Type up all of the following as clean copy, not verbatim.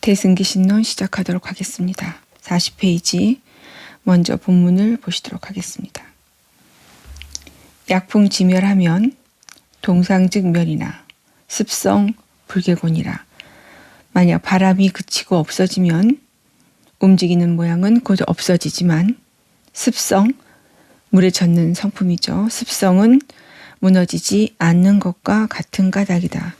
대승기신론 시작하도록 하겠습니다. 40페이지 먼저 본문을 보시도록 하겠습니다. 약풍지멸하면 동상즉멸이나 습성 불개곤이라. 만약 바람이 그치고 없어지면 움직이는 모양은 곧 없어지지만 습성, 물에 젖는 성품이죠. 습성은 무너지지 않는 것과 같은 까닭이다.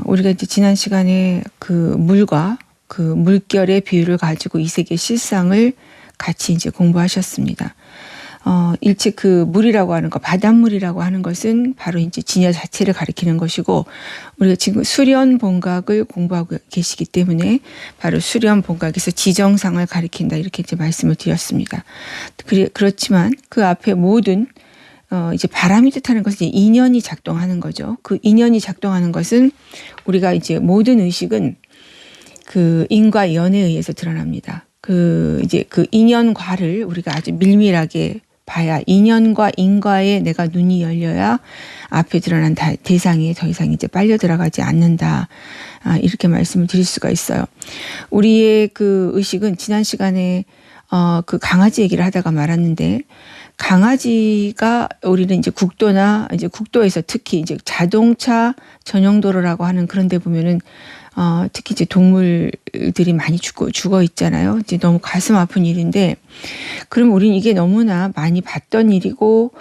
우리가 이제 지난 시간에 그 물과 그 물결의 비율을 가지고 이 세계 실상을 같이 이제 공부하셨습니다. 일체 그 물이라고 하는 것, 바닷물이라고 하는 것은 바로 이제 진여 자체를 가리키는 것이고, 우리가 지금 수련 본각을 공부하고 계시기 때문에 바로 수련 본각에서 지정상을 가리킨다, 이렇게 이제 말씀을 드렸습니다. 그렇지만 그 앞에 모든 이제 바람이 뜻하는 것은 이제 인연이 작동하는 거죠. 그 인연이 작동하는 것은 우리가 이제 모든 의식은 그 인과 연에 의해서 드러납니다. 이제 그 인연과를 우리가 아주 밀밀하게 봐야, 인연과 인과에 내가 눈이 열려야 앞에 드러난 대상이 더 이상 이제 빨려 들어가지 않는다. 이렇게 말씀을 드릴 수가 있어요. 우리의 그 의식은 지난 시간에 그 강아지 얘기를 하다가 말았는데, 강아지가 우리는 이제 국도나 이제 국도에서 특히 이제 자동차 전용 도로라고 하는 그런 데 보면은 특히 이제 동물들이 많이 죽어 있잖아요. 이제 너무 가슴 아픈 일인데, 그럼 우리는 이게 너무나 많이 봤던 일이고,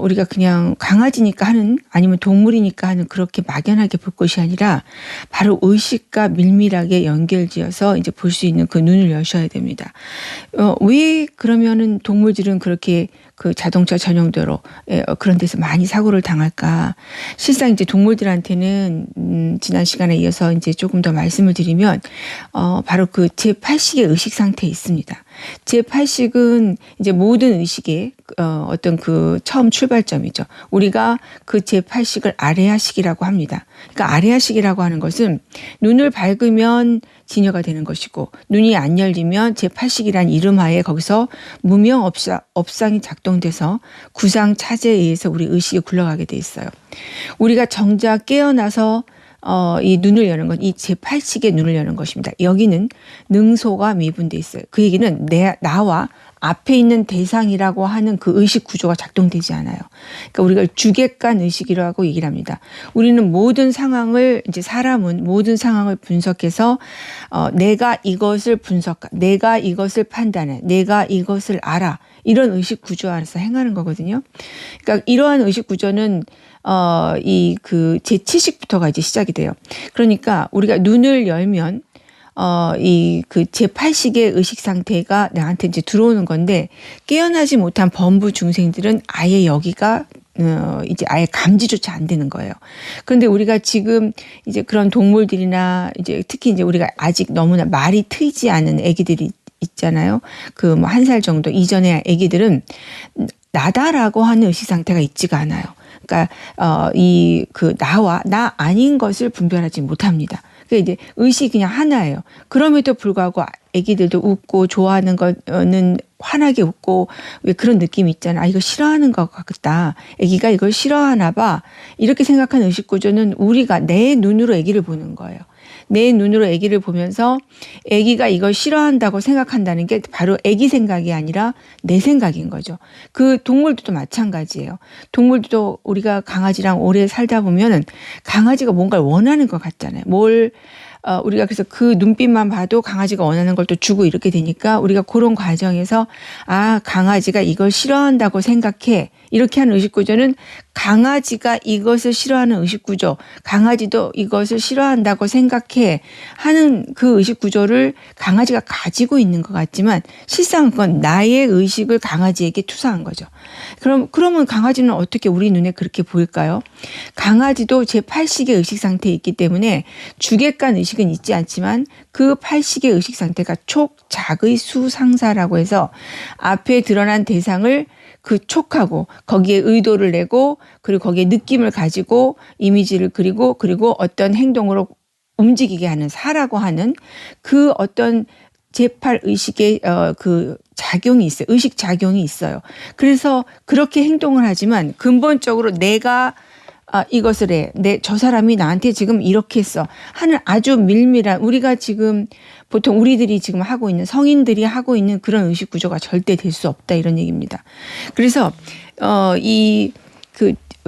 우리가 그냥 강아지니까 하는, 아니면 동물이니까 하는 그렇게 막연하게 볼 것이 아니라 바로 의식과 밀밀하게 연결지어서 이제 볼 수 있는 그 눈을 여셔야 됩니다. 왜 그러면은 동물들은 그렇게 그 자동차 전용도로 그런 데서 많이 사고를 당할까? 실상 이제 동물들한테는 지난 시간에 이어서 이제 조금 더 말씀을 드리면 바로 그 제8식의 의식 상태에 있습니다. 제8식은 이제 모든 의식의 어떤 그 처음 출발점이죠. 우리가 그 제8식을 아레아식이라고 합니다. 그러니까 아레아식이라고 하는 것은 눈을 밝으면 진여가 되는 것이고, 눈이 안 열리면 제8식이란 이름하에 거기서 무명업상이 작동돼서 구상 차제에 의해서 우리 의식이 굴러가게 돼 있어요. 우리가 정작 깨어나서 이 눈을 여는 건 이 제8식의 눈을 여는 것입니다. 여기는 능소가 미분돼 있어요. 그 얘기는 나와 앞에 있는 대상이라고 하는 그 의식 구조가 작동되지 않아요. 그러니까 우리가 주객관 의식이라고 얘기를 합니다. 우리는 모든 상황을, 이제 사람은 모든 상황을 분석해서 내가 이것을 내가 이것을 판단해, 내가 이것을 알아, 이런 의식 구조 안에서 행하는 거거든요. 그러니까 이러한 의식 구조는 이 그 제7식부터가 이제 시작이 돼요. 그러니까 우리가 눈을 열면 이 그 제8식의 의식 상태가 나한테 이제 들어오는 건데, 깨어나지 못한 범부 중생들은 아예 여기가 이제 아예 감지조차 안 되는 거예요. 그런데 우리가 지금 이제 그런 동물들이나 이제 특히 이제 우리가 아직 너무나 말이 트이지 않은 아기들이 있잖아요. 그 뭐 1살 정도 이전의 아기들은 나다라고 하는 의식 상태가 있지가 않아요. 그러니까 이 그 나와 나 아닌 것을 분별하지 못합니다. 그러니까 이제 의식이 그냥 하나예요. 그럼에도 불구하고 아기들도 웃고 좋아하는 거는 환하게 웃고, 왜 그런 느낌이 있잖아. 이거 싫어하는 것 같다. 아기가 이걸 싫어하나 봐. 이렇게 생각하는 의식 구조는 우리가 내 눈으로 아기를 보는 거예요. 내 눈으로 아기를 보면서 아기가 이걸 싫어한다고 생각한다는 게 바로 아기 생각이 아니라 내 생각인 거죠. 그 동물들도 마찬가지예요. 동물들도 우리가 강아지랑 오래 살다 보면은 강아지가 뭔가를 원하는 것 같잖아요. 우리가 그래서 그 눈빛만 봐도 강아지가 원하는 걸 또 주고 이렇게 되니까 우리가 그런 과정에서 강아지가 이걸 싫어한다고 생각해, 이렇게 하는 의식구조는 강아지가 이것을 싫어하는 의식구조, 강아지도 이것을 싫어한다고 생각해 하는 그 의식구조를 강아지가 가지고 있는 것 같지만 실상 그건 나의 의식을 강아지에게 투사한 거죠. 그러면 강아지는 어떻게 우리 눈에 그렇게 보일까요? 강아지도 제8식의 의식 상태에 있기 때문에 주객관 의식은 있지 않지만 그 8식의 의식 상태가 촉작의 수상사라고 해서 앞에 드러난 대상을 그 촉하고 거기에 의도를 내고, 그리고 거기에 느낌을 가지고 이미지를 그리고 어떤 행동으로 움직이게 하는 사라고 하는 그 어떤 제8 의식의 그 작용이 있어요. 의식 작용이 있어요. 그래서 그렇게 행동을 하지만 근본적으로 내가 이것을 해. 저 사람이 나한테 지금 이렇게 했어. 하는 아주 밀밀한, 우리가 지금 보통 우리들이 지금 하고 있는, 성인들이 하고 있는 그런 의식 구조가 절대 될 수 없다, 이런 얘기입니다. 그래서,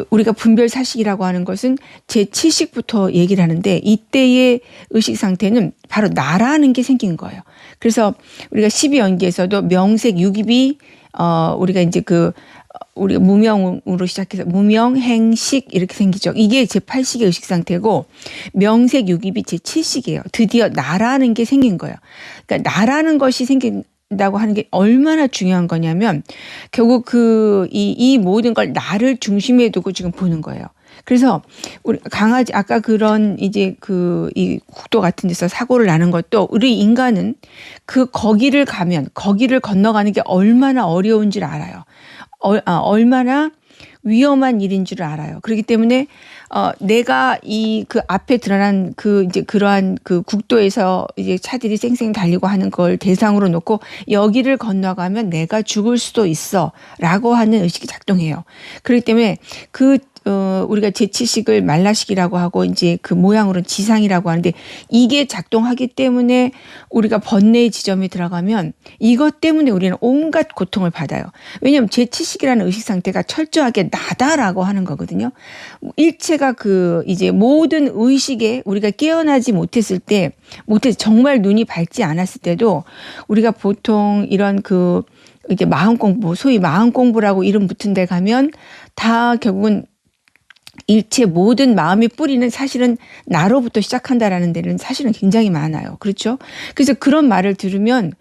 우리가 분별 사식이라고 하는 것은 제7식부터 얘기를 하는데, 이때의 의식 상태는 바로 나라는 게 생긴 거예요. 그래서 우리가 12연기에서도 명색 유깁이, 우리가 이제 우리가 무명으로 시작해서 무명, 행식 이렇게 생기죠. 이게 제8식의 의식 상태고, 명색 유깁이 제7식이에요. 드디어 나라는 게 생긴 거예요. 그러니까 나라는 것이 생긴다고 하는 게 얼마나 중요한 거냐면, 결국 이 모든 걸 나를 중심에 두고 지금 보는 거예요. 그래서 우리 강아지, 아까 그런 이제 이 국도 같은 데서 사고를 나는 것도, 우리 인간은 거기를 건너가는 게 얼마나 어려운 줄 알아요. 얼마나 위험한 일인 줄 알아요. 그렇기 때문에 내가 앞에 드러난 이제 그러한 국도에서 이제 차들이 쌩쌩 달리고 하는 걸 대상으로 놓고, 여기를 건너가면 내가 죽을 수도 있어라고 하는 의식이 작동해요. 그렇기 때문에 우리가 제7식을 말라식이라고 하고, 이제 그 모양으로는 지상이라고 하는데, 이게 작동하기 때문에 우리가 번뇌의 지점에 들어가면 이것 때문에 우리는 온갖 고통을 받아요. 왜냐하면 제7식이라는 의식 상태가 철저하게 나다라고 하는 거거든요. 일체가 이제 모든 의식에 우리가 깨어나지 못했을 때, 정말 눈이 밝지 않았을 때도, 우리가 보통 이런 이제 마음 공부, 소위 마음 공부라고 이름 붙은 데 가면 다 결국은 일체 모든 마음의 뿌리는 사실은 나로부터 시작한다라는 데는 사실은 굉장히 많아요. 그렇죠? 그래서 그런 말을 들으면,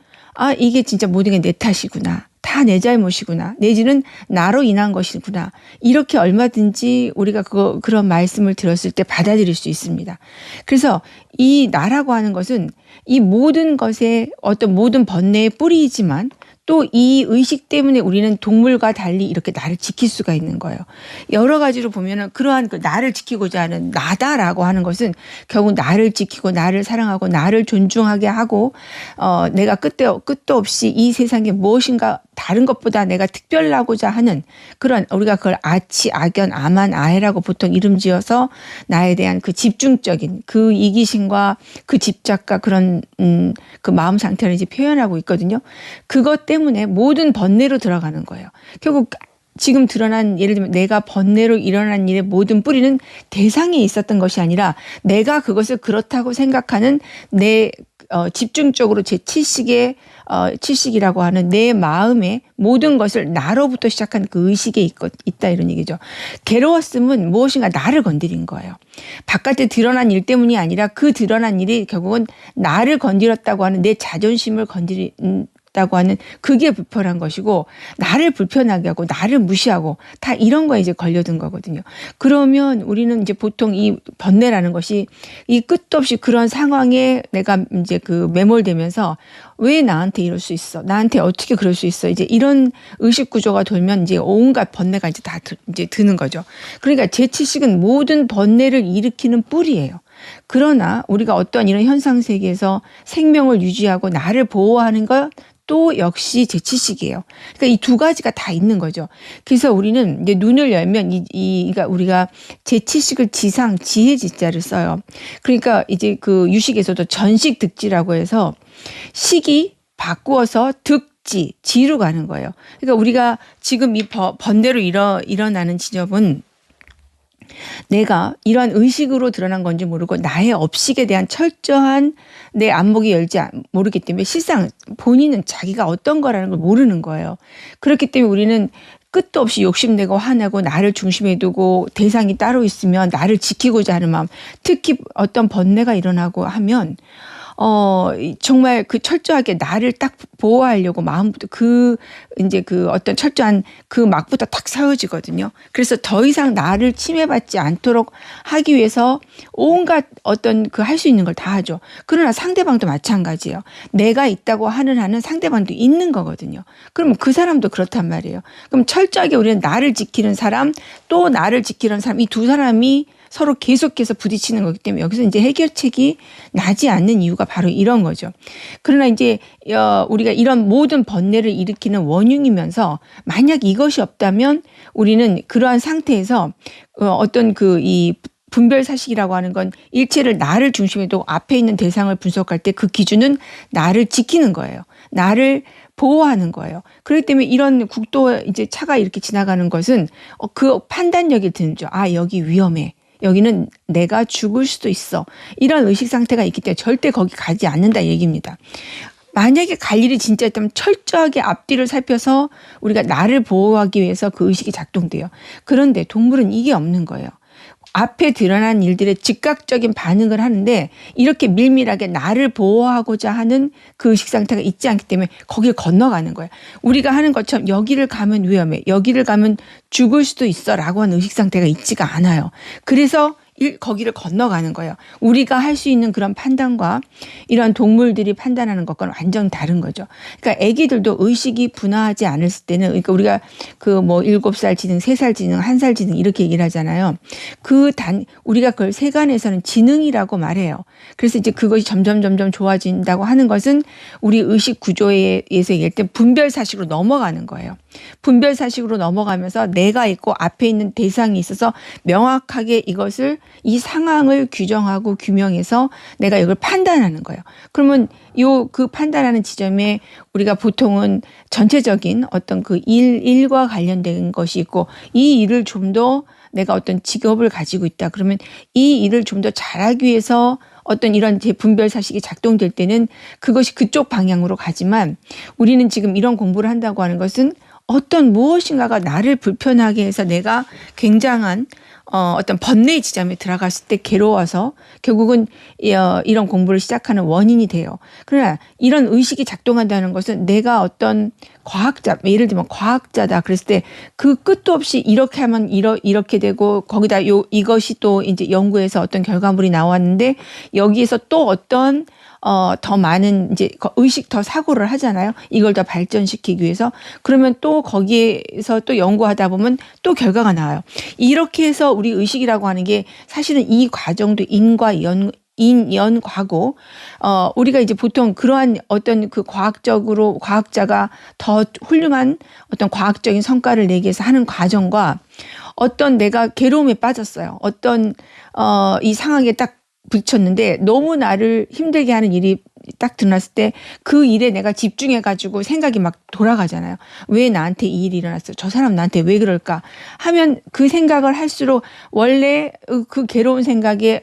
이게 진짜 모든 게 내 탓이구나. 다 내 잘못이구나. 내지는 나로 인한 것이구나. 이렇게 얼마든지 우리가 그런 말씀을 들었을 때 받아들일 수 있습니다. 그래서 이 나라고 하는 것은 이 모든 것의 어떤 모든 번뇌의 뿌리이지만, 또 이 의식 때문에 우리는 동물과 달리 이렇게 나를 지킬 수가 있는 거예요. 여러 가지로 보면은 그러한 나를 지키고자 하는 나다라고 하는 것은 결국 나를 지키고 나를 사랑하고 나를 존중하게 하고, 내가 끝도 없이 이 세상에 무엇인가 다른 것보다 내가 특별하고자 하는 그런, 우리가 그걸 아치, 악연, 아만, 아해라고 보통 이름 지어서 나에 대한 집중적인 이기심과 집착과 그런 그 마음 상태를 이제 표현하고 있거든요. 그것 때문에 모든 번뇌로 들어가는 거예요. 결국 지금 드러난, 예를 들면 내가 번뇌로 일어난 일의 모든 뿌리는 대상에 있었던 것이 아니라, 내가 그것을 그렇다고 생각하는 집중적으로 제7식의 칠식이라고 하는 내 마음의 모든 것을 나로부터 시작한 의식에 있다, 이런 얘기죠. 괴로웠음은 무엇인가 나를 건드린 거예요. 바깥에 드러난 일 때문이 아니라, 그 드러난 일이 결국은 나를 건드렸다고 하는, 내 자존심을 건드렸다고 하는, 그게 불편한 것이고, 나를 불편하게 하고 나를 무시하고 다 이런 거에 이제 걸려든 거거든요. 그러면 우리는 이제 보통 이 번뇌라는 것이 이 끝도 없이 그런 상황에 내가 이제 매몰되면서, 왜 나한테 이럴 수 있어? 나한테 어떻게 그럴 수 있어? 이제 이런 의식 구조가 돌면 이제 온갖 번뇌가 이제 다 이제 드는 거죠. 그러니까 제7식은 모든 번뇌를 일으키는 뿌리예요. 그러나 우리가 어떠한 이런 현상 세계에서 생명을 유지하고 나를 보호하는 것, 또 역시 제7식이에요. 그러니까 이 두 가지가 다 있는 거죠. 그래서 우리는 이제 눈을 열면 그러니까 우리가 제7식을 지상, 지혜 지자를 써요. 그러니까 이제 유식에서도 전식 득지라고 해서 식이 바꾸어서 득지, 지로 가는 거예요. 그러니까 우리가 지금 이 번뇌로 일어나는 지점은, 내가 이러한 의식으로 드러난 건지 모르고 나의 업식에 대한 철저한 내 안목이 모르기 때문에, 실상 본인은 자기가 어떤 거라는 걸 모르는 거예요. 그렇기 때문에 우리는 끝도 없이 욕심내고 화내고 나를 중심에 두고, 대상이 따로 있으면 나를 지키고자 하는 마음, 특히 어떤 번뇌가 일어나고 하면 정말 철저하게 나를 딱 보호하려고 마음부터 이제 어떤 철저한 막부터 탁 세워지거든요. 그래서 더 이상 나를 침해받지 않도록 하기 위해서 온갖 어떤 할 수 있는 걸 다 하죠. 그러나 상대방도 마찬가지예요. 내가 있다고 하는 한은 상대방도 있는 거거든요. 그러면 그 사람도 그렇단 말이에요. 그럼 철저하게 우리는 나를 지키는 사람, 또 나를 지키는 사람, 이 두 사람이 서로 계속해서 부딪히는 거기 때문에 여기서 이제 해결책이 나지 않는 이유가 바로 이런 거죠. 그러나 이제 우리가 이런 모든 번뇌를 일으키는 원흉이면서 만약 이것이 없다면 우리는 그러한 상태에서 어떤 이 분별 사식이라고 하는 건 일체를 나를 중심에 두고 앞에 있는 대상을 분석할 때 그 기준은 나를 지키는 거예요. 나를 보호하는 거예요. 그렇기 때문에 이런 국도에 이제 차가 이렇게 지나가는 것은 그 판단력이 들죠. 아, 여기 위험해. 여기는 내가 죽을 수도 있어. 이런 의식 상태가 있기 때문에 절대 거기 가지 않는다 얘기입니다. 만약에 갈 일이 진짜 있다면 철저하게 앞뒤를 살펴서 우리가 나를 보호하기 위해서 그 의식이 작동돼요. 그런데 동물은 이게 없는 거예요. 앞에 드러난 일들에 즉각적인 반응을 하는데 이렇게 밀밀하게 나를 보호하고자 하는 그 의식 상태가 있지 않기 때문에 거길 건너가는 거예요. 우리가 하는 것처럼 여기를 가면 위험해. 여기를 가면 죽을 수도 있어 라고 하는 의식 상태가 있지가 않아요. 그래서 거기를 건너가는 거예요. 우리가 할 수 있는 그런 판단과 이런 동물들이 판단하는 것과는 완전 다른 거죠. 그러니까 아기들도 의식이 분화하지 않았을 때는 그러니까 우리가 7살 지능, 3살 지능, 1살 지능 이렇게 얘기를 하잖아요. 우리가 그걸 세간에서는 지능이라고 말해요. 그래서 이제 그것이 점점 좋아진다고 하는 것은 우리 의식 구조에서 얘기할 때 분별 사식으로 넘어가는 거예요. 분별 사식으로 넘어가면서 내가 있고 앞에 있는 대상이 있어서 명확하게 이 상황을 규정하고 규명해서 내가 이걸 판단하는 거예요. 그러면 그 판단하는 지점에 우리가 보통은 전체적인 어떤 그 일과 관련된 것이 있고 이 일을 좀 더 내가 어떤 직업을 가지고 있다. 그러면 이 일을 좀 더 잘하기 위해서 어떤 이런 분별 사식이 작동될 때는 그것이 그쪽 방향으로 가지만 우리는 지금 이런 공부를 한다고 하는 것은 어떤 무엇인가가 나를 불편하게 해서 내가 굉장한 어떤 번뇌의 지점에 들어갔을 때 괴로워서 결국은 이런 공부를 시작하는 원인이 돼요. 그러나 이런 의식이 작동한다는 것은 내가 어떤 과학자, 예를 들면 과학자다 그랬을 때 그 끝도 없이 이렇게 하면 이렇게 되고 거기다 이것이 또 이제 연구에서 어떤 결과물이 나왔는데 여기에서 또 어떤 더 많은 이제 의식 더 사고를 하잖아요. 이걸 더 발전시키기 위해서. 그러면 또 거기에서 또 연구하다 보면 또 결과가 나와요. 이렇게 해서 우리 의식이라고 하는 게 사실은 이 과정도 인연과고, 우리가 이제 보통 그러한 어떤 그 과학자가 더 훌륭한 어떤 과학적인 성과를 내기 위해서 하는 과정과 어떤 내가 괴로움에 빠졌어요. 어떤, 이 상황에 딱 부딪혔는데 너무 나를 힘들게 하는 일이 딱 드러났을 때 그 일에 내가 집중해가지고 생각이 막 돌아가잖아요. 왜 나한테 이 일이 일어났어? 저 사람 나한테 왜 그럴까? 하면 그 생각을 할수록 원래 그 괴로운 생각에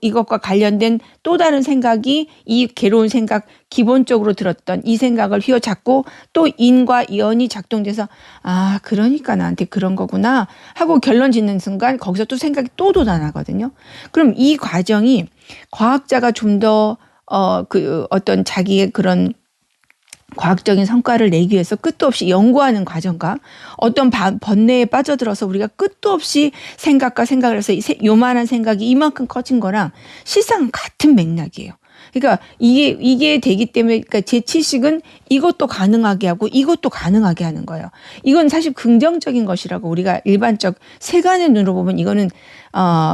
이것과 관련된 또 다른 생각이 이 괴로운 생각 기본적으로 들었던 이 생각을 휘어잡고 또 인과 연이 작동돼서 아, 그러니까 나한테 그런 거구나 하고 결론 짓는 순간 거기서 또 생각이 또 돋아나거든요. 그럼 이 과정이 과학자가 좀 더 어떤 자기의 그런 과학적인 성과를 내기 위해서 끝도 없이 연구하는 과정과 어떤 번뇌에 빠져들어서 우리가 끝도 없이 생각을 해서 요만한 생각이 이만큼 커진 거랑 실상은 같은 맥락이에요. 그러니까 이게 되기 때문에 그러니까 제7식은 이것도 가능하게 하고 이것도 가능하게 하는 거예요. 이건 사실 긍정적인 것이라고 우리가 일반적 세간의 눈으로 보면 이거는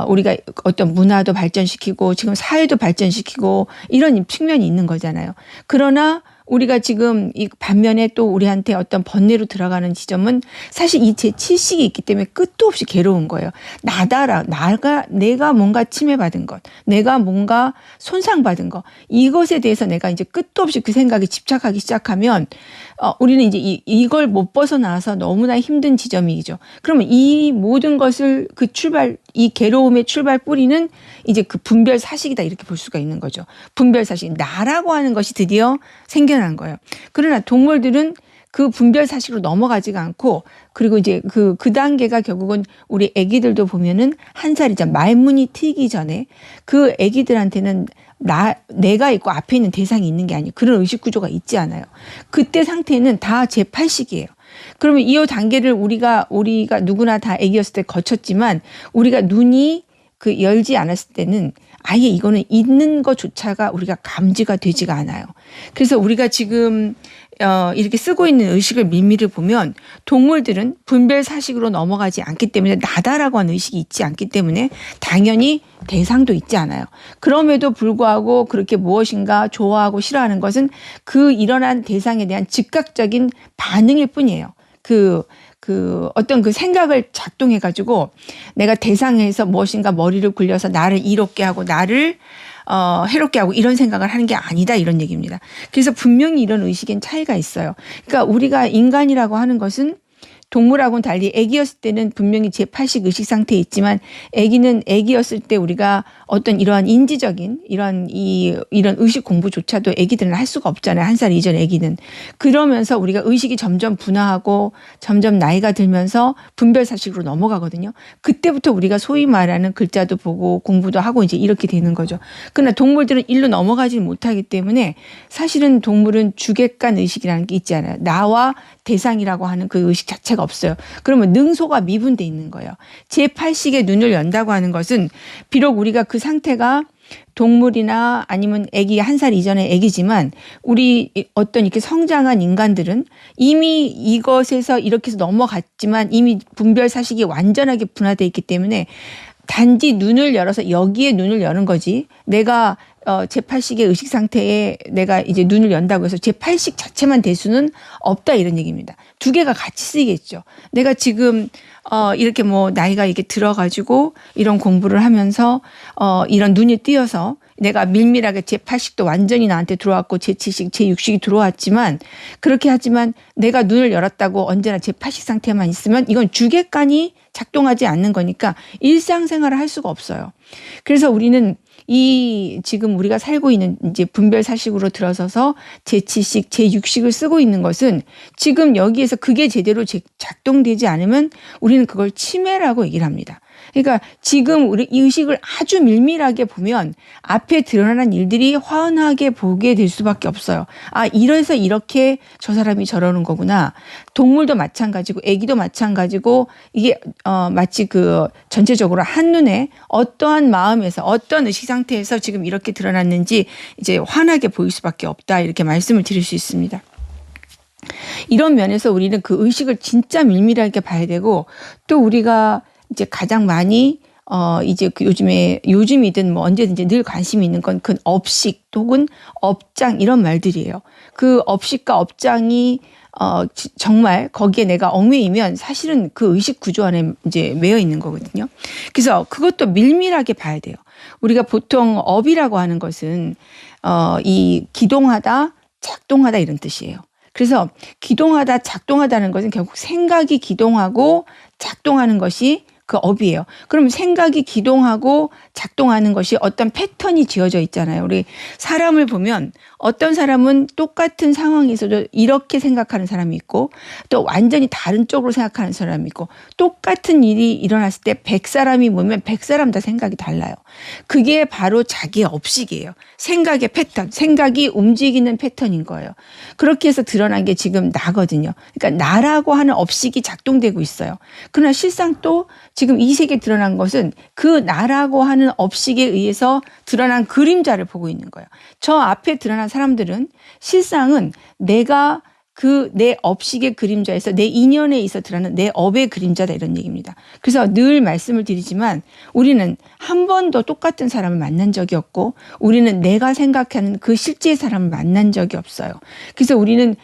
우리가 어떤 문화도 발전시키고 지금 사회도 발전시키고 이런 측면이 있는 거잖아요. 그러나 우리가 지금 이 반면에 또 우리한테 어떤 번뇌로 들어가는 지점은 사실 이 제7식이 있기 때문에 끝도 없이 괴로운 거예요. 내가 뭔가 침해받은 것, 내가 뭔가 손상받은 것, 이것에 대해서 내가 이제 끝도 없이 그 생각에 집착하기 시작하면 우리는 이제 이걸 못 벗어나서 너무나 힘든 지점이죠. 그러면 이 모든 것을 이 괴로움의 출발 뿌리는 이제 그 분별 사식이다 이렇게 볼 수가 있는 거죠. 분별 사식, 나라고 하는 것이 드디어 생겨난 거예요. 그러나 동물들은 그 분별 사식으로 넘어가지가 않고 그리고 이제 그 단계가 결국은 우리 아기들도 보면은 1살이자 말문이 트이기 전에 그 아기들한테는 내가 있고 앞에 있는 대상이 있는 게 아니에요. 그런 의식 구조가 있지 않아요. 그때 상태는 다 제8식이에요. 그러면 이 단계를 우리가 누구나 다 아기였을 때 거쳤지만 우리가 눈이 열지 않았을 때는 아예 이거는 있는 것조차가 우리가 감지가 되지가 않아요. 그래서 우리가 지금 이렇게 쓰고 있는 의식을 밀밀히 보면 동물들은 분별 사식으로 넘어가지 않기 때문에 나다라고 하는 의식이 있지 않기 때문에 당연히 대상도 있지 않아요. 그럼에도 불구하고 그렇게 무엇인가 좋아하고 싫어하는 것은 그 일어난 대상에 대한 즉각적인 반응일 뿐이에요. 어떤 그 생각을 작동해가지고 내가 대상에서 무엇인가 머리를 굴려서 나를 이롭게 하고 나를 해롭게 하고 이런 생각을 하는 게 아니다 이런 얘기입니다. 그래서 분명히 이런 의식엔 차이가 있어요. 그러니까 우리가 인간이라고 하는 것은 동물하고는 달리 아기였을 때는 분명히 제8식 의식 상태에 있지만 아기는 아기였을 때 우리가 어떤 이러한 인지적인 이런 의식 공부조차도 아기들은 할 수가 없잖아요. 1살 이전 아기는. 그러면서 우리가 의식이 점점 분화하고 점점 나이가 들면서 분별 사식으로 넘어가거든요. 그때부터 우리가 소위 말하는 글자도 보고 공부도 하고 이제 이렇게 되는 거죠. 그러나 동물들은 일로 넘어가지 못하기 때문에 사실은 동물은 주객관 의식이라는 게 있지 않아요. 나와 대상이라고 하는 그 의식 자체가 없어요. 그러면 능소가 미분돼 있는 거예요. 제8식의 눈을 연다고 하는 것은 비록 우리가 그 상태가 동물이나 아니면 아기 1살 이전의 아기지만 우리 어떤 이렇게 성장한 인간들은 이미 이것에서 이렇게 해서 넘어갔지만 이미 분별 사식이 완전하게 분화되어 있기 때문에 단지 눈을 열어서 여기에 눈을 여는 거지 내가 제8식의 의식 상태에 내가 이제 눈을 연다고 해서 제8식 자체만 될 수는 없다 이런 얘기입니다. 두 개가 같이 쓰이겠죠. 내가 지금 이렇게 뭐 나이가 이렇게 들어가지고 이런 공부를 하면서 이런 눈이 띄어서 내가 밀밀하게 제8식도 완전히 나한테 들어왔고 제7식, 제6식이 들어왔지만 그렇게 하지만 내가 눈을 열었다고 언제나 제8식 상태만 있으면 이건 주객관이 작동하지 않는 거니까 일상생활을 할 수가 없어요. 그래서 우리는 지금 우리가 살고 있는 이제 분별 사식으로 들어서서 제7식, 제6식을 쓰고 있는 것은 지금 여기에서 그게 제대로 작동되지 않으면 우리는 그걸 치매라고 얘기를 합니다. 그러니까 지금 우리 이 의식을 아주 밀밀하게 보면 앞에 드러나는 일들이 환하게 보게 될 수밖에 없어요. 아, 이래서 이렇게 저 사람이 저러는 거구나. 동물도 마찬가지고 애기도 마찬가지고 이게 마치 그 전체적으로 한눈에 어떠한 마음에서 어떤 의식 상태에서 지금 이렇게 드러났는지 이제 환하게 보일 수밖에 없다 이렇게 말씀을 드릴 수 있습니다. 이런 면에서 우리는 그 의식을 진짜 밀밀하게 봐야 되고 또 우리가 이제 가장 많이 이제 그 요즘이든 뭐 언제든지 늘 관심이 있는 건 그 업식 혹은 업장 이런 말들이에요. 그 업식과 업장이 정말 거기에 내가 얽매이면 사실은 그 의식 구조 안에 이제 매여 있는 거거든요. 그래서 그것도 밀밀하게 봐야 돼요. 우리가 보통 업이라고 하는 것은 이 기동하다, 작동하다 이런 뜻이에요. 그래서 기동하다, 작동하다는 것은 결국 생각이 기동하고 작동하는 것이 그 업이에요. 그럼 생각이 기동하고 작동하는 것이 어떤 패턴이 지어져 있잖아요. 우리 사람을 보면 어떤 사람은 똑같은 상황에서도 이렇게 생각하는 사람이 있고 또 완전히 다른 쪽으로 생각하는 사람이 있고 똑같은 일이 일어났을 때 100사람이 모이면 100사람 다 생각이 달라요. 그게 바로 자기의 업식이에요. 생각의 패턴, 생각이 움직이는 패턴인 거예요. 그렇게 해서 드러난 게 지금 나거든요. 그러니까 나라고 하는 업식이 작동되고 있어요. 그러나 실상 또 지금 이 세계에 드러난 것은 그 나라고 하는 업식에 의해서 드러난 그림자를 보고 있는 거예요. 저 앞에 드러난 사람들은 실상은 내가 내 업식의 그림자에서 내 인연에 있어 드러나는 내 업의 그림자다 이런 얘기입니다. 그래서 늘 말씀을 드리지만 우리는 한 번도 똑같은 사람을 만난 적이 없고 우리는 내가 생각하는 그 실제의 사람을 만난 적이 없어요. 그래서 우리는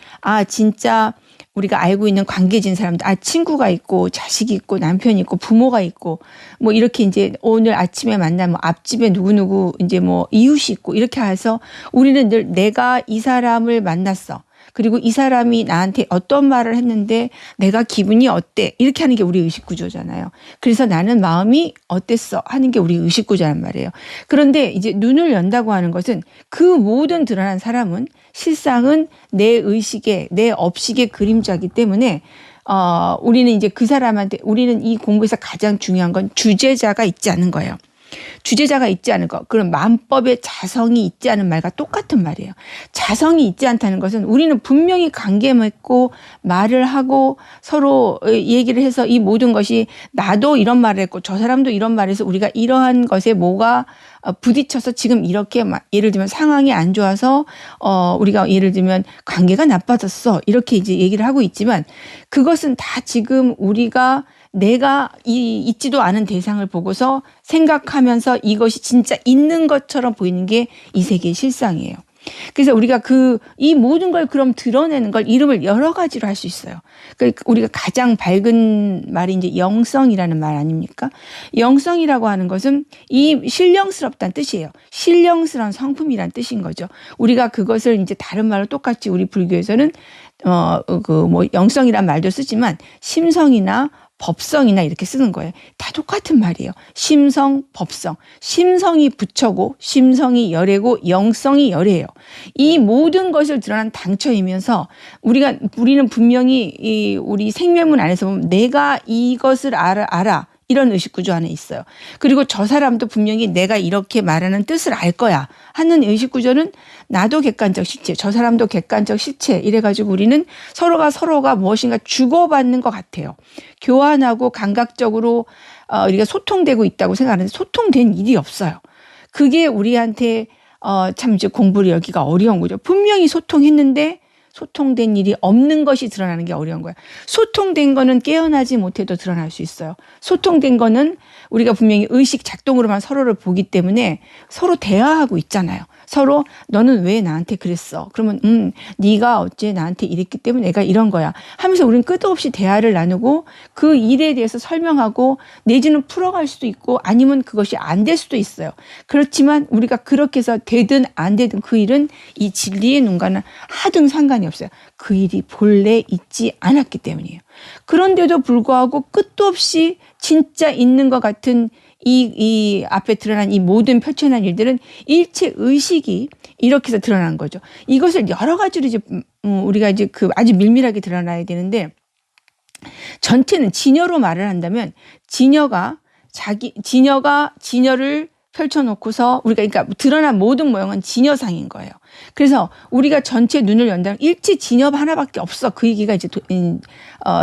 진짜 우리가 알고 있는 관계진 사람들, 친구가 있고 자식이 있고 남편이 있고 부모가 있고 뭐 이렇게 이제 오늘 아침에 만난 뭐 앞집에 누구누구 이제 뭐 이웃이 있고 이렇게 해서 우리는 늘 내가 이 사람을 만났어. 그리고 이 사람이 나한테 어떤 말을 했는데 내가 기분이 어때? 이렇게 하는 게 우리 의식구조잖아요. 그래서 나는 마음이 어땠어? 하는 게 우리 의식구조란 말이에요. 그런데 이제 눈을 연다고 하는 것은 그 모든 드러난 사람은 실상은 내 의식의, 내 업식의 그림자이기 때문에 우리는 이제 그 사람한테 우리는 이 공부에서 가장 중요한 건 주제자가 있지 않은 거예요. 주제자가 있지 않은 것, 그런 만법의 자성이 있지 않은 말과 똑같은 말이에요. 자성이 있지 않다는 것은 우리는 분명히 관계 맺고 말을 하고 서로 얘기를 해서 이 모든 것이 나도 이런 말을 했고 저 사람도 이런 말을 해서 우리가 이러한 것에 뭐가 부딪혀서 지금 이렇게 예를 들면 상황이 안 좋아서 우리가 예를 들면 관계가 나빠졌어 이렇게 이제 얘기를 하고 있지만 그것은 다 지금 우리가 내가 있지도 않은 대상을 보고서 생각하면서 이것이 진짜 있는 것처럼 보이는 게 이 세계의 실상이에요. 그래서 우리가 이 모든 걸 그럼 드러내는 걸 이름을 여러 가지로 할 수 있어요. 그러니까 우리가 가장 밝은 말이 이제 영성이라는 말 아닙니까? 영성이라고 하는 것은 이 신령스럽다는 뜻이에요. 신령스러운 성품이라는 뜻인 거죠. 우리가 그것을 이제 다른 말로 똑같이 우리 불교에서는 영성이란 말도 쓰지만 심성이나 법성이나 이렇게 쓰는 거예요. 다 똑같은 말이에요. 심성, 법성. 심성이 부처고 심성이 열애고 영성이 열애예요. 이 모든 것을 드러난 당처이면서 우리는 분명히 우리 생명문 안에서 보면 내가 이것을 알아. 이런 의식구조 안에 있어요. 그리고 저 사람도 분명히 내가 이렇게 말하는 뜻을 알 거야 하는 의식구조는 나도 객관적 실체, 저 사람도 객관적 실체 이래가지고 우리는 서로가 무엇인가 주고받는 것 같아요. 교환하고 감각적으로 우리가 소통되고 있다고 생각하는데 소통된 일이 없어요. 그게 우리한테 참 이제 공부를 여기가 어려운 거죠. 분명히 소통했는데 소통된 일이 없는 것이 드러나는 게 어려운 거야. 소통된 거는 깨어나지 못해도 드러날 수 있어요. 소통된 거는 우리가 분명히 의식 작동으로만 서로를 보기 때문에 서로 대화하고 있잖아요. 서로 너는 왜 나한테 그랬어? 그러면 네가 어째 나한테 이랬기 때문에 내가 이런 거야 하면서 우리는 끝도 없이 대화를 나누고 그 일에 대해서 설명하고 내지는 풀어갈 수도 있고 아니면 그것이 안 될 수도 있어요. 그렇지만 우리가 그렇게 해서 되든 안 되든 그 일은 이 진리의 눈과는 하등 상관이 없어요. 그 일이 본래 있지 않았기 때문이에요. 그런데도 불구하고 끝도 없이 진짜 있는 것 같은 이 앞에 드러난 이 모든 펼쳐난 일들은 일체 의식이 이렇게 해서 드러난 거죠. 이것을 여러 가지로 이제 우리가 이제 아주 밀밀하게 드러나야 되는데 전체는 진여로 말을 한다면 진여가 진여를 펼쳐놓고서 그러니까 드러난 모든 모형은 진여상인 거예요. 그래서 우리가 전체 눈을 연다면 일체 진여 하나밖에 없어. 그 얘기가 이제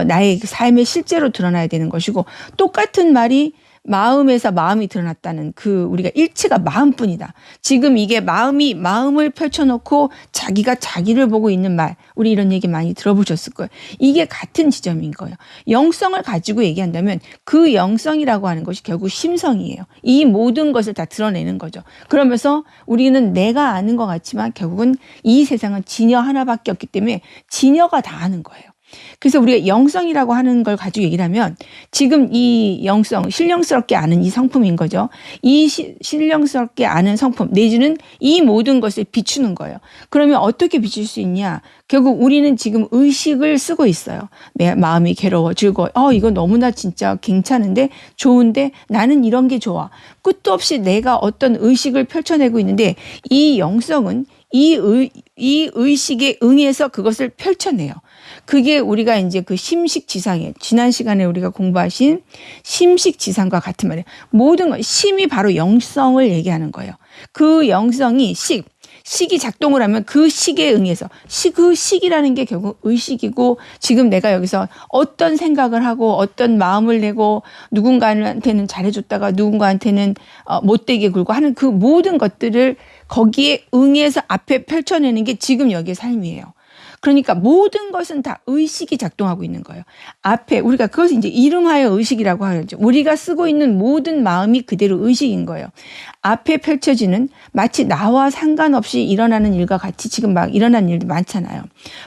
나의 삶의 실제로 드러나야 되는 것이고 똑같은 말이 마음에서 마음이 드러났다는 우리가 일체가 마음뿐이다. 지금 이게 마음을 펼쳐놓고 자기가 자기를 보고 있는 말. 우리 이런 얘기 많이 들어보셨을 거예요. 이게 같은 지점인 거예요. 영성을 가지고 얘기한다면 그 영성이라고 하는 것이 결국 심성이에요. 이 모든 것을 다 드러내는 거죠. 그러면서 우리는 내가 아는 것 같지만 결국은 이 세상은 진여 하나밖에 없기 때문에 진여가 다 아는 거예요. 그래서 우리가 영성이라고 하는 걸 가지고 얘기를 하면 지금 이 영성, 신령스럽게 아는 이 성품인 거죠. 이 신령스럽게 아는 성품 내지는 이 모든 것을 비추는 거예요. 그러면 어떻게 비출 수 있냐? 결국 우리는 지금 의식을 쓰고 있어요. 내 마음이 괴로워, 즐거워. 이거 너무나 진짜 괜찮은데 좋은데 나는 이런 게 좋아. 끝도 없이 내가 어떤 의식을 펼쳐내고 있는데 이 영성은 이 의식에 응해서 그것을 펼쳐내요. 그게 우리가 이제 그 심식지상에 지난 시간에 우리가 공부하신 심식지상과 같은 말이에요. 모든 것 심이 바로 영성을 얘기하는 거예요. 그 영성이 식이 작동을 하면 그 식에 응해서 그 식이라는 게 결국 의식이고 지금 내가 여기서 어떤 생각을 하고 어떤 마음을 내고 누군가한테는 잘해줬다가 누군가한테는 못되게 굴고 하는 그 모든 것들을 거기에 응해서 앞에 펼쳐내는 게 지금 여기의 삶이에요. 그러니까 모든 것은 다 의식이 작동하고 있는 거예요. 앞에 우리가 그것을 이제 이름하여 의식이라고 하죠. 우리가 쓰고 있는 모든 마음이 그대로 의식인 거예요. 앞에 펼쳐지는 마치 나와 상관없이 일어나는 일과 같이 지금 막 일어나는 일도 많잖아요.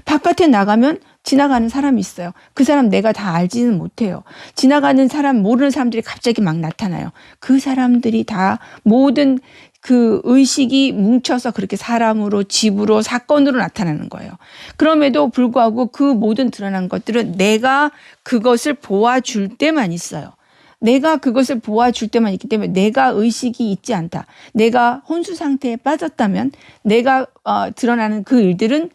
바깥에 나가면 지나가는 사람이 있어요. 그 사람 내가 다 알지는 못해요. 지나가는 사람 모르는 사람들이 갑자기 막 나타나요. 그 사람들이 다 모든 그 의식이 뭉쳐서 그렇게 사람으로 집으로 사건으로 나타나는 거예요. 그럼에도 불구하고 그 모든 드러난 것들은 내가 그것을 보아줄 때만 있어요. 내가 그것을 보아줄 때만 있기 때문에 내가 의식이 있지 않다. 내가 혼수 상태에 빠졌다면 내가 드러나는 그 일들은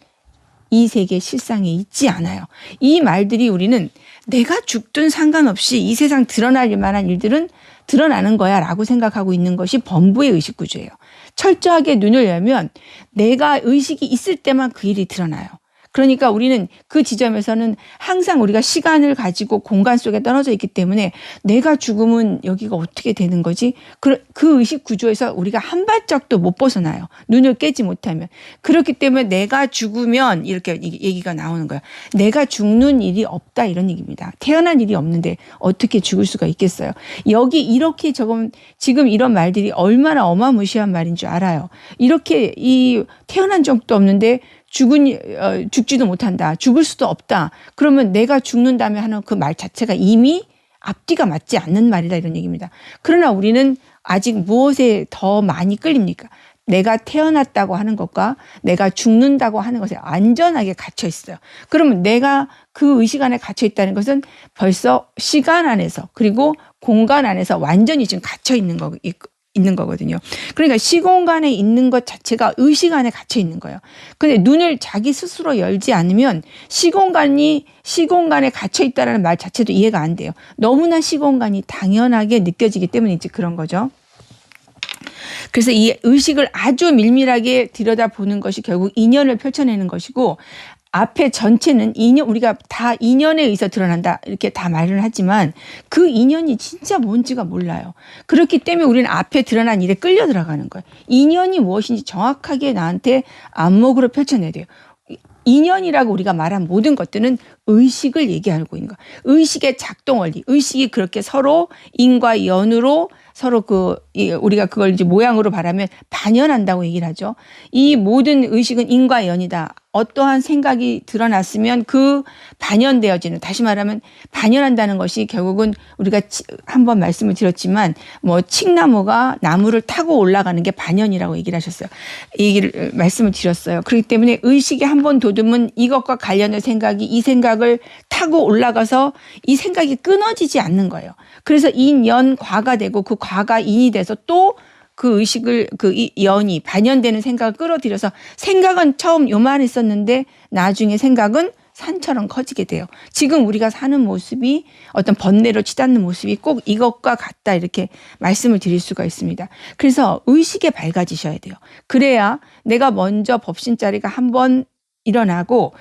이 세계 실상에 있지 않아요. 이 말들이 우리는 내가 죽든 상관없이 이 세상 드러날 만한 일들은 드러나는 거야 라고 생각하고 있는 것이 범부의 의식구조예요. 철저하게 눈을 열면 내가 의식이 있을 때만 그 일이 드러나요. 그러니까 우리는 그 지점에서는 항상 우리가 시간을 가지고 공간 속에 떨어져 있기 때문에 내가 죽으면 여기가 어떻게 되는 거지? 그 의식 구조에서 우리가 한 발짝도 못 벗어나요. 눈을 깨지 못하면. 그렇기 때문에 내가 죽으면 이렇게 얘기가 나오는 거예요. 내가 죽는 일이 없다 이런 얘기입니다. 태어난 일이 없는데 어떻게 죽을 수가 있겠어요. 여기 이렇게 지금 이런 말들이 얼마나 어마무시한 말인 줄 알아요. 이렇게 태어난 적도 없는데 죽지도 못한다. 죽을 수도 없다. 그러면 내가 죽는다며 하는 그 말 자체가 이미 앞뒤가 맞지 않는 말이다 이런 얘기입니다. 그러나 우리는 아직 무엇에 더 많이 끌립니까? 내가 태어났다고 하는 것과 내가 죽는다고 하는 것에 완전하게 갇혀 있어요. 그러면 내가 그 의식 안에 갇혀 있다는 것은 벌써 시간 안에서 그리고 공간 안에서 완전히 지금 갇혀 있는 거거든요. 그러니까 시공간에 있는 것 자체가 의식 안에 갇혀 있는 거예요. 근데 눈을 자기 스스로 열지 않으면 시공간에 갇혀 있다는 말 자체도 이해가 안 돼요. 너무나 시공간이 당연하게 느껴지기 때문에 이제 그런 거죠. 그래서 이 의식을 아주 밀밀하게 들여다보는 것이 결국 인연을 펼쳐내는 것이고 앞에 전체는 우리가 다 인연에 의해서 드러난다 이렇게 다 말을 하지만 그 인연이 진짜 뭔지가 몰라요. 그렇기 때문에 우리는 앞에 드러난 일에 끌려 들어가는 거예요. 인연이 무엇인지 정확하게 나한테 안목으로 펼쳐내야 돼요. 인연이라고 우리가 말한 모든 것들은 의식을 얘기하고 있는 거예요. 의식의 작동 원리, 의식이 그렇게 서로 인과 연으로 서로 우리가 그걸 이제 모양으로 말하면 반연한다고 얘기를 하죠. 이 모든 의식은 인과 연이다. 어떠한 생각이 드러났으면 그 반연되어지는, 다시 말하면 반연한다는 것이 결국은 우리가 한번 말씀을 드렸지만 칡나무가 나무를 타고 올라가는 게 반연이라고 얘기를 하셨어요. 말씀을 드렸어요. 그렇기 때문에 의식이 한번 돋으면 이것과 관련된 생각이 이 생각을 타고 올라가서 이 생각이 끊어지지 않는 거예요. 그래서 인, 과가 되고 그 과가 인이 돼서 또 그 의식을 연이 반연되는 생각을 끌어들여서 생각은 처음 요만했었는데 나중에 생각은 산처럼 커지게 돼요. 지금 우리가 사는 모습이 어떤 번뇌로 치닫는 모습이 꼭 이것과 같다 이렇게 말씀을 드릴 수가 있습니다. 그래서 의식에 밝아지셔야 돼요. 그래야 내가 먼저 법신자리가 한번 일어나고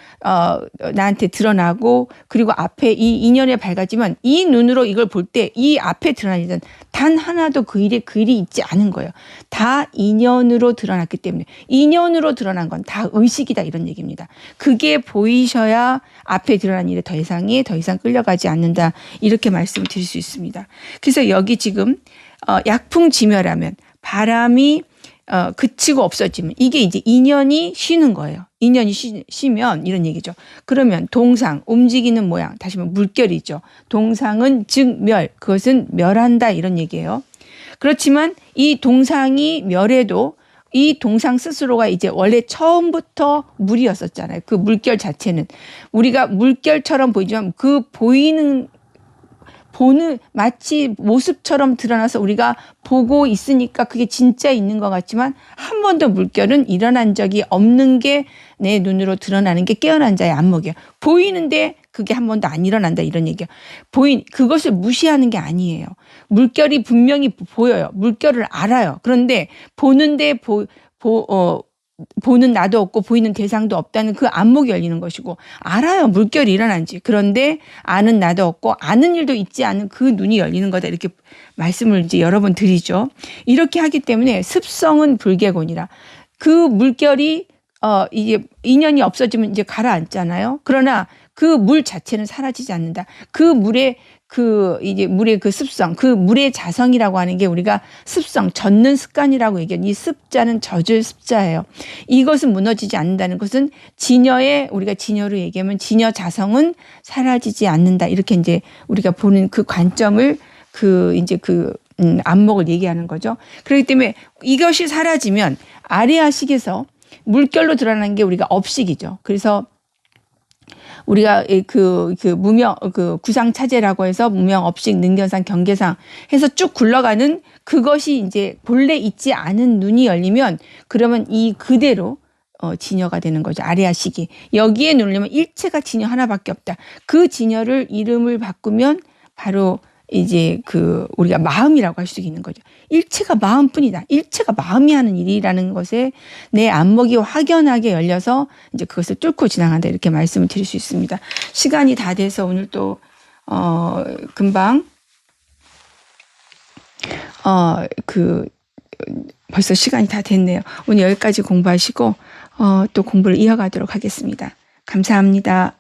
나한테 드러나고 그리고 앞에 이 인연에 밝아지면 이 눈으로 이걸 볼 때 이 앞에 드러나는 단 하나도 그 일이 있지 않은 거예요. 다 인연으로 드러났기 때문에 인연으로 드러난 건 다 의식이다 이런 얘기입니다. 그게 보이셔야 앞에 드러난 일에 더 이상 끌려가지 않는다 이렇게 말씀을 드릴 수 있습니다. 그래서 여기 지금 약풍지멸하면 바람이 그치고 없어지면 이게 이제 인연이 쉬는 거예요. 인연이 쉬면 이런 얘기죠. 그러면 동상, 움직이는 모양, 다시 말하면 물결이죠. 동상은 즉 멸, 그것은 멸한다 이런 얘기예요. 그렇지만 이 동상이 멸해도 이 동상 스스로가 이제 원래 처음부터 물이었었잖아요. 그 물결 자체는 우리가 물결처럼 보이지만 그 보는 마치 모습처럼 드러나서 우리가 보고 있으니까 그게 진짜 있는 것 같지만 한 번도 물결은 일어난 적이 없는 게 내 눈으로 드러나는 게 깨어난 자의 안목이에요. 보이는데 그게 한 번도 안 일어난다 이런 얘기예요. 그것을 무시하는 게 아니에요. 물결이 분명히 보여요. 물결을 알아요. 그런데 보는데 보는 나도 없고 보이는 대상도 없다는 그 안목이 열리는 것이고 알아요. 물결이 일어난지. 그런데 아는 나도 없고 아는 일도 있지 않은 그 눈이 열리는 거다. 이렇게 말씀을 이제 여러 번 드리죠. 이렇게 하기 때문에 습성은 불개곤이라 그 물결이 이제 인연이 없어지면 이제 가라앉잖아요. 그러나 그 물 자체는 사라지지 않는다. 그 물의 그 습성, 그 물의 자성이라고 하는 게 우리가 습성, 젖는 습관이라고 얘기해요. 이 습자는 젖을 습자예요. 이것은 무너지지 않는다는 것은 우리가 진여로 얘기하면 진여 자성은 사라지지 않는다. 이렇게 이제 우리가 보는 그 관점을 안목을 얘기하는 거죠. 그렇기 때문에 이것이 사라지면 아리아식에서 물결로 드러나는 게 우리가 업식이죠. 그래서 우리가 무명, 구상차제라고 해서 무명, 업식, 능견상, 경계상 해서 쭉 굴러가는 그것이 이제 본래 있지 않은 눈이 열리면 그러면 이 그대로 진여가 되는 거죠. 아리아식이. 여기에 누르면 일체가 진여 하나밖에 없다. 그 진여를 이름을 바꾸면 바로 이제 그 우리가 마음이라고 할 수 있는 거죠. 일체가 마음뿐이다. 일체가 마음이 하는 일이라는 것에 내 안목이 확연하게 열려서 이제 그것을 뚫고 지나간다. 이렇게 말씀을 드릴 수 있습니다. 시간이 다 돼서 오늘 또 금방 벌써 시간이 다 됐네요. 오늘 여기까지 공부하시고 또 공부를 이어가도록 하겠습니다. 감사합니다.